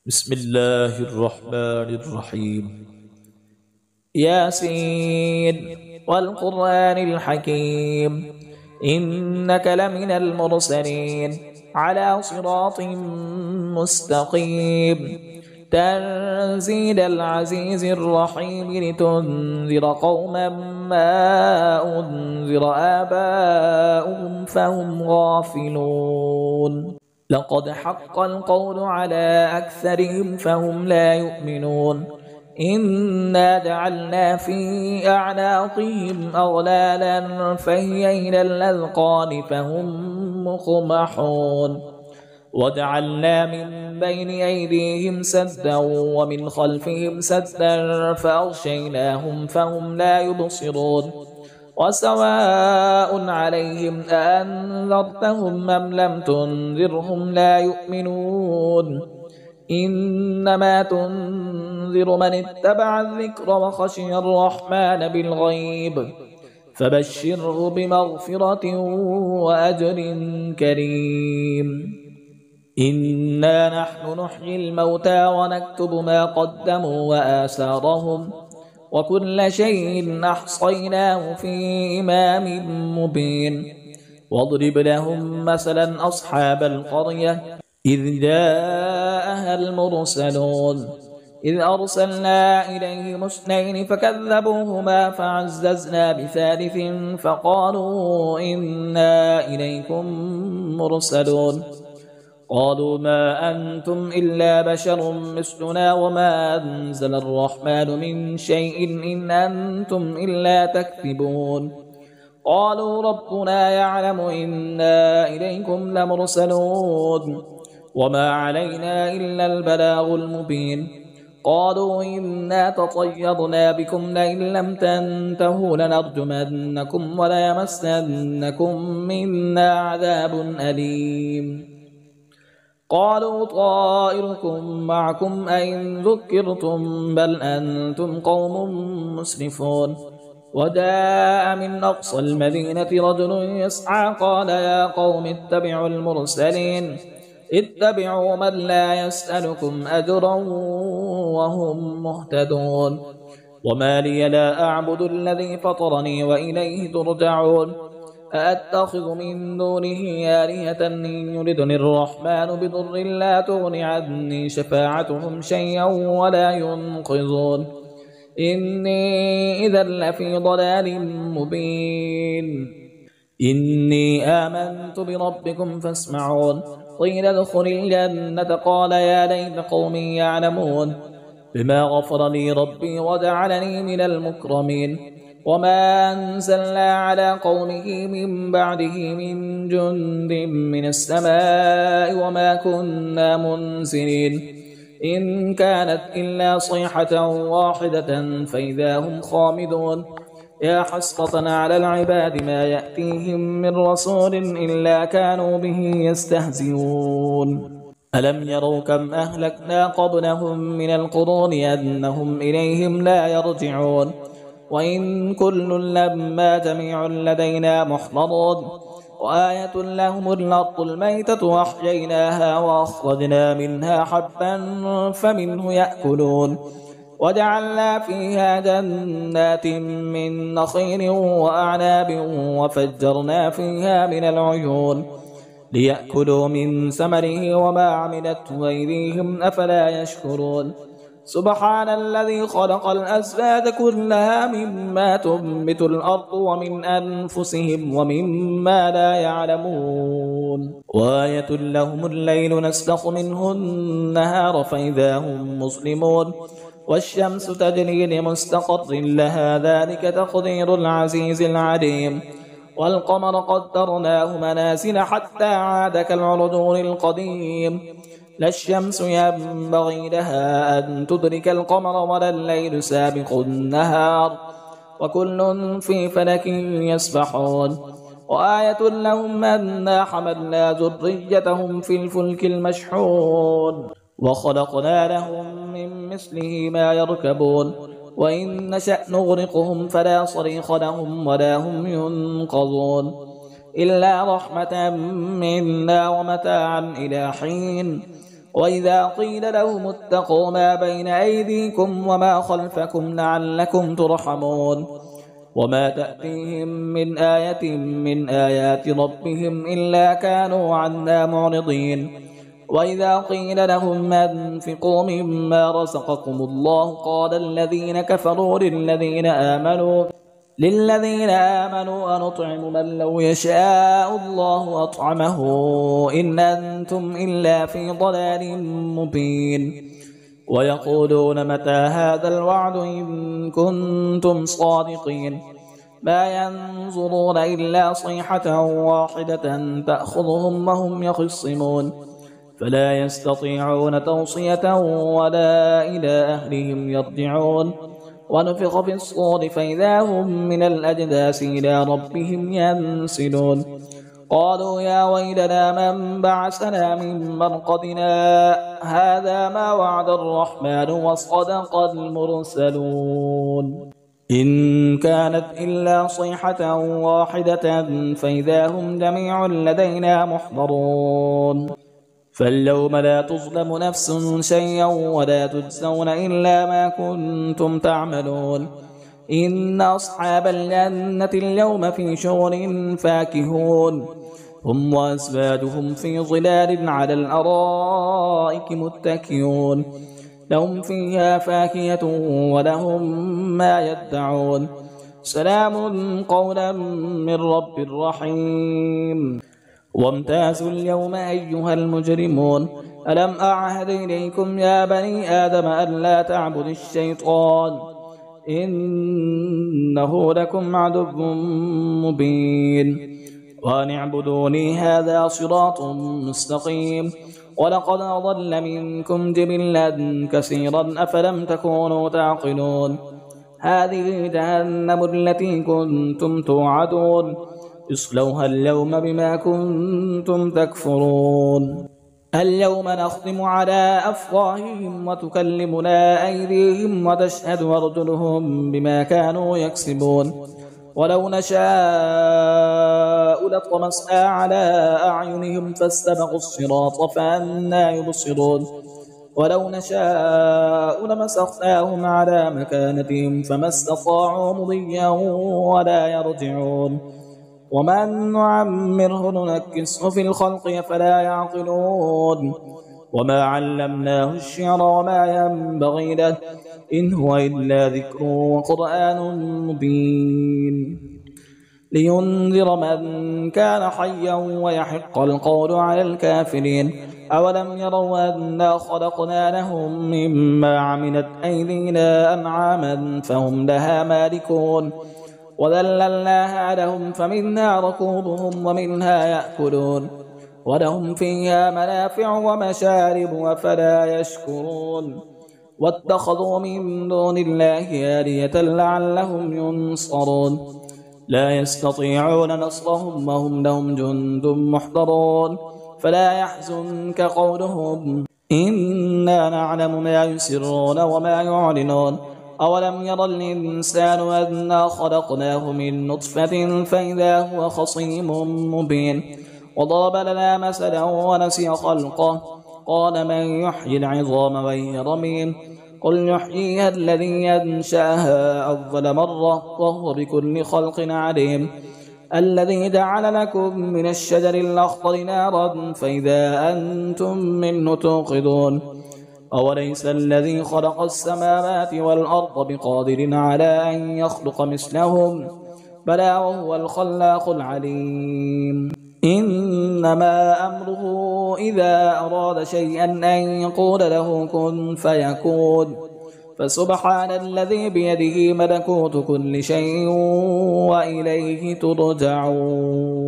بسم الله الرحمن الرحيم. ياسين والقرآن الحكيم إنك لمن المرسلين على صراط مستقيم تنزيل العزيز الرحيم لتنذر قوما ما أنذر آباؤهم فهم غافلون. لقد حق القول على أكثرهم فهم لا يؤمنون. إنا جعلنا في أعناقهم أغلالا فهي إلى الأذقان فهم مقمحون. وجعلنا من بين أيديهم سدا ومن خلفهم سدا فأغشيناهم فهم لا يبصرون. وسواء عليهم أأنذرتهم أم لم تنذرهم لا يؤمنون. إنما تنذر من اتبع الذكر وخشي الرحمن بالغيب فبشره بمغفرة وأجر كريم. إنا نحن نحيي الموتى ونكتب ما قدموا وآثارهم وكل شيء أحصيناه في إمام مبين. واضرب لهم مثلا أصحاب القرية إذ جاءها المرسلون إذ أرسلنا إليهم اثنين فكذبوهما فعززنا بثالث فقالوا إنا إليكم مرسلون. قالوا ما أنتم إلا بشر مثلنا وما أنزل الرحمن من شيء إن أنتم إلا تكذبون. قالوا ربنا يعلم إنا إليكم لمرسلون وما علينا إلا البلاغ المبين. قالوا إنا تطيرنا بكم لئن لم تنتهوا لنرجمنكم وليمسنكم منا عذاب أليم. قالوا طائركم معكم أئن ذكرتم بل أنتم قوم مسرفون. وجاء من أقصى المدينة رجل يسعى قال يا قوم اتبعوا المرسلين اتبعوا من لا يسألكم أجرا وهم مهتدون. وما لي لا أعبد الذي فطرني وإليه ترجعون. أأتخذ من دونه آلهة إن يردني الرحمن بضر لا تغن عني شفاعتهم شيئا ولا ينقذون. إني إذا لفي ضلال مبين. إني آمنت بربكم فاسمعون. قيل ادخل الجنة قال يا ليت قومي يعلمون بما غفر لي ربي وجعلني من المكرمين. وما أنزلنا على قومه من بعده من جند من السماء وما كنا منزلين. إن كانت إلا صيحة واحدة فإذا هم خامدون. يا حسرة على العباد ما يأتيهم من رسول إلا كانوا به يستهزئون. ألم يروا كم أهلكنا قبلهم من القرون أنهم إليهم لا يرجعون. وإن كل لما جميع لدينا محضرون. وآية لهم الأرض الميتة وأحييناها وأخرجنا منها حبا فمنه يأكلون. وجعلنا فيها جنات من نخيل وأعناب وفجرنا فيها من العيون ليأكلوا من ثمره وما عملته أيديهم أفلا يشكرون. سبحان الذي خلق الأزواج كلها مما تنبت الأرض ومن أنفسهم ومما لا يعلمون. وآية لهم الليل نسلخ منه النهار فإذا هم مسلمون. والشمس تجري لمستقر لها ذلك تقدير العزيز العليم. والقمر قدرناه منازل حتى عاد كالعرجون القديم. لا الشمس ينبغي لها أن تدرك القمر ولا الليل سابق النهار وكل في فلك يسبحون. وآية لهم أنا حملنا ذريتهم في الفلك المشحون وخلقنا لهم من مثله ما يركبون. وإن نشأ نغرقهم فلا صريخ لهم ولا هم ينقذون إلا رحمة منا ومتاعا إلى حين. وإذا قيل لهم اتقوا ما بين أيديكم وما خلفكم لعلكم ترحمون وما تأتيهم من آية من آيات ربهم إلا كانوا عنها معرضين وإذا قيل لهم أنفقوا مما رزقكم الله قال الذين كفروا للذين آمنوا أنطعم من لو يشاء الله أطعمه إن أنتم إلا في ضلال مبين ويقولون متى هذا الوعد إن كنتم صادقين ما ينظرون إلا صيحة واحدة تأخذهم وهم يخصمون فلا يستطيعون توصية ولا إلى أهلهم يرجعون ونفخ في الصور فإذا هم من الأجداث إلى ربهم ينسلون قالوا يا ويلنا من بعثنا من مرقدنا هذا ما وعد الرحمن وصدق المرسلون إن كانت إلا صيحة واحدة فإذا هم جميع لدينا محضرون فاليوم لا تظلم نفس شيئا ولا تجزون إلا ما كنتم تعملون إن أصحاب الجنة اليوم في شغل فاكهون هم وأزواجهم في ظلال على الأرائك متكئون لهم فيها فاكهة ولهم ما يدعون سلام قولا من رب رحيم وامتازوا اليوم أيها المجرمون ألم أعهد إليكم يا بني آدم ألا تعبدوا الشيطان إنه لكم عدو مبين وأن اعبدوني هذا صراط مستقيم ولقد أضل منكم جبلا كثيرا أفلم تكونوا تعقلون هذه جهنم التي كنتم توعدون اصلوها اليوم بما كنتم تكفرون اليوم نختم على أفواههم وتكلمنا أيديهم وتشهد أرجلهم بما كانوا يكسبون ولو نشاء لطمسنا على أعينهم فاستبقوا الصراط فأنى يبصرون ولو نشاء لمسخناهم على مكانتهم فما استطاعوا مضيا ولا يرجعون ومن نعمره ننكسه في الخلق فلا يعقلون وما علمناه الشعر وما ينبغي له إن هو إلا ذكر وقرآن مبين لينذر من كان حيا ويحق القول على الكافرين أولم يروا أنا خلقنا لهم مما عملت أيدينا أنعاما فهم لها مالكون وذللناها لهم فمنها ركوبهم ومنها يأكلون ولهم فيها منافع ومشارب وفلا يشكرون واتخذوا من دون الله آلهة لعلهم ينصرون لا يستطيعون نصرهم وهم لهم جند محضرون فلا يحزنك قولهم إنا نعلم ما يسرون وما يعلنون أولم ير الإنسان أنا خلقناه من نطفة فإذا هو خصيم مبين وضرب لنا مثلا ونسي خلقه قال من يحيي العظام وهي رميم قل يحييها الذي ينشأها أول مرة وهو بكل خلق عليم الذي جعل لكم من الشجر الأخضر نارا فإذا أنتم منه توقدون أوليس الذي خلق السماوات والأرض بقادر على أن يخلق مثلهم بلى وهو الخلاق العليم إنما أمره إذا أراد شيئا أن يقول له كن فيكون فسبحان الذي بيده ملكوت كل شيء وإليه ترجعون